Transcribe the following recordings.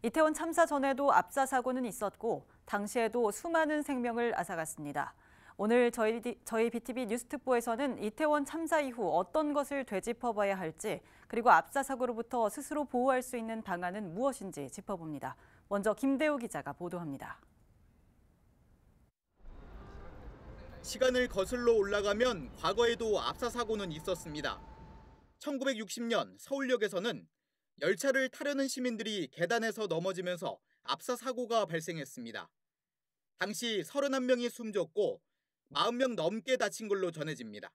이태원 참사 전에도 압사 사고는 있었고 당시에도 수많은 생명을 앗아갔습니다. 오늘 저희 BTV 뉴스특보에서는 이태원 참사 이후 어떤 것을 되짚어봐야 할지, 그리고 압사 사고로부터 스스로 보호할 수 있는 방안은 무엇인지 짚어봅니다. 먼저 김대우 기자가 보도합니다. 시간을 거슬러 올라가면 과거에도 압사 사고는 있었습니다. 1960년 서울역에서는 열차를 타려는 시민들이 계단에서 넘어지면서 압사 사고가 발생했습니다. 당시 31명이 숨졌고 40명 넘게 다친 걸로 전해집니다.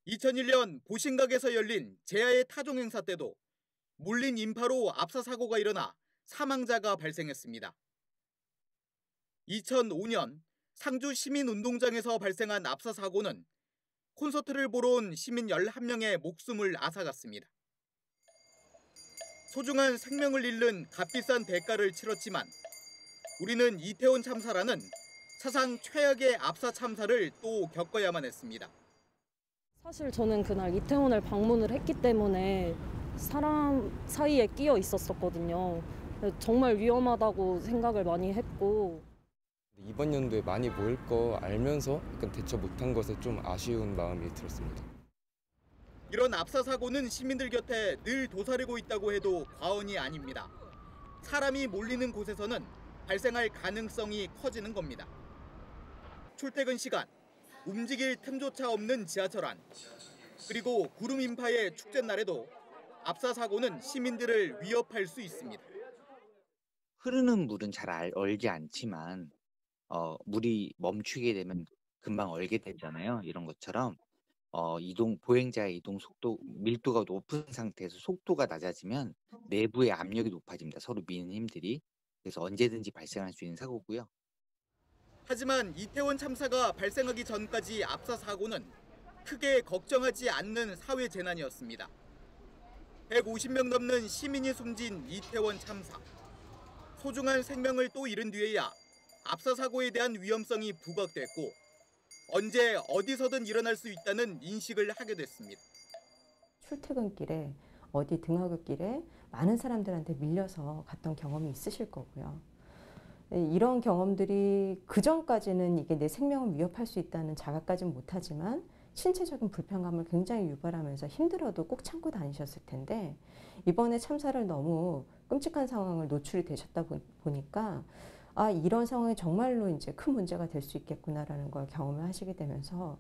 2001년 보신각에서 열린 제야의 타종 행사 때도 몰린 인파로 압사 사고가 일어나 사망자가 발생했습니다. 2005년 상주 시민운동장에서 발생한 압사 사고는 콘서트를 보러 온 시민 11명의 목숨을 앗아갔습니다. 소중한 생명을 잃는 값비싼 대가를 치렀지만 우리는 이태원 참사라는 사상 최악의 압사 참사를 또 겪어야만 했습니다. 사실 저는 그날 이태원을 방문을 했기 때문에 사람 사이에 끼어 있었거든요. 정말 위험하다고 생각을 많이 했고. 이번 연도에 많이 모일 거 알면서 약간 대처 못한 것에 좀 아쉬운 마음이 들었습니다. 이런 압사 사고는 시민들 곁에 늘 도사리고 있다고 해도 과언이 아닙니다. 사람이 몰리는 곳에서는 발생할 가능성이 커지는 겁니다. 출퇴근 시간, 움직일 틈조차 없는 지하철 안, 그리고 구름 인파의 축제날에도 압사 사고는 시민들을 위협할 수 있습니다. 흐르는 물은 잘 얼지 않지만 물이 멈추게 되면 금방 얼게 되잖아요. 이런 것처럼 보행자의 이동 속도, 밀도가 높은 상태에서 속도가 낮아지면 내부의 압력이 높아집니다. 서로 미는 힘들이. 그래서 언제든지 발생할 수 있는 사고고요. 하지만 이태원 참사가 발생하기 전까지 압사 사고는 크게 걱정하지 않는 사회 재난이었습니다. 150명 넘는 시민이 숨진 이태원 참사. 소중한 생명을 또 잃은 뒤에야 압사 사고에 대한 위험성이 부각됐고 언제 어디서든 일어날 수 있다는 인식을 하게 됐습니다. 출퇴근길에 어디 등하굣길에 많은 사람들한테 밀려서 갔던 경험이 있으실 거고요. 이런 경험들이 그전까지는 이게 내 생명을 위협할 수 있다는 자각까지는 못하지만 신체적인 불편감을 굉장히 유발하면서 힘들어도 꼭 참고 다니셨을 텐데 이번에 참사를 너무 끔찍한 상황을 노출이 되셨다 보니까 이런 상황이 정말로 이제 큰 문제가 될 수 있겠구나라는 걸 경험을 하시게 되면서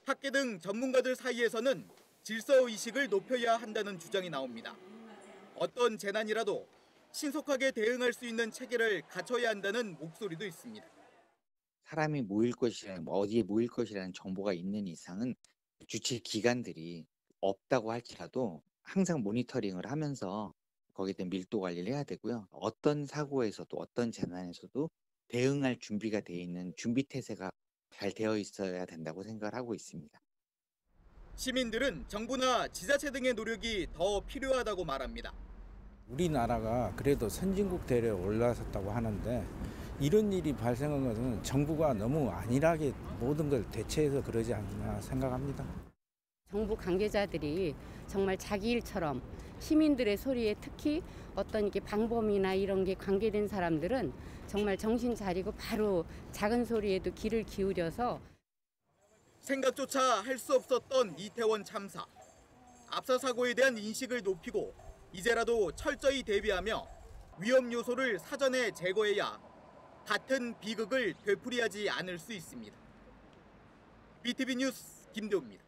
학계 등 전문가들 사이에서는 질서의식을 높여야 한다는 주장이 나옵니다. 어떤 재난이라도 신속하게 대응할 수 있는 체계를 갖춰야 한다는 목소리도 있습니다. 사람이 모일 것이라는, 어디에 모일 것이라는 정보가 있는 이상은 주최 기관들이 없다고 할지라도 항상 모니터링을 하면서 거기에 대한 밀도 관리를 해야 되고요. 어떤 사고에서도 어떤 재난에서도 대응할 준비가 되어 있는 준비 태세가 잘 되어 있어야 된다고 생각을 하고 있습니다. 시민들은 정부나 지자체 등의 노력이 더 필요하다고 말합니다. 우리나라가 그래도 선진국 대열에 올라섰다고 하는데 이런 일이 발생한 것은 정부가 너무 안일하게 모든 걸 대처해서 그러지 않나 생각합니다. 정부 관계자들이 정말 자기 일처럼 시민들의 소리에 특히 어떤 이렇게 방범이나 이런 게 관계된 사람들은 정말 정신 차리고 바로 작은 소리에도 귀를 기울여서 생각조차 할 수 없었던 이태원 참사. 압사 사고에 대한 인식을 높이고 이제라도 철저히 대비하며 위험 요소를 사전에 제거해야 같은 비극을 되풀이하지 않을 수 있습니다. BTV 뉴스 김대우입니다.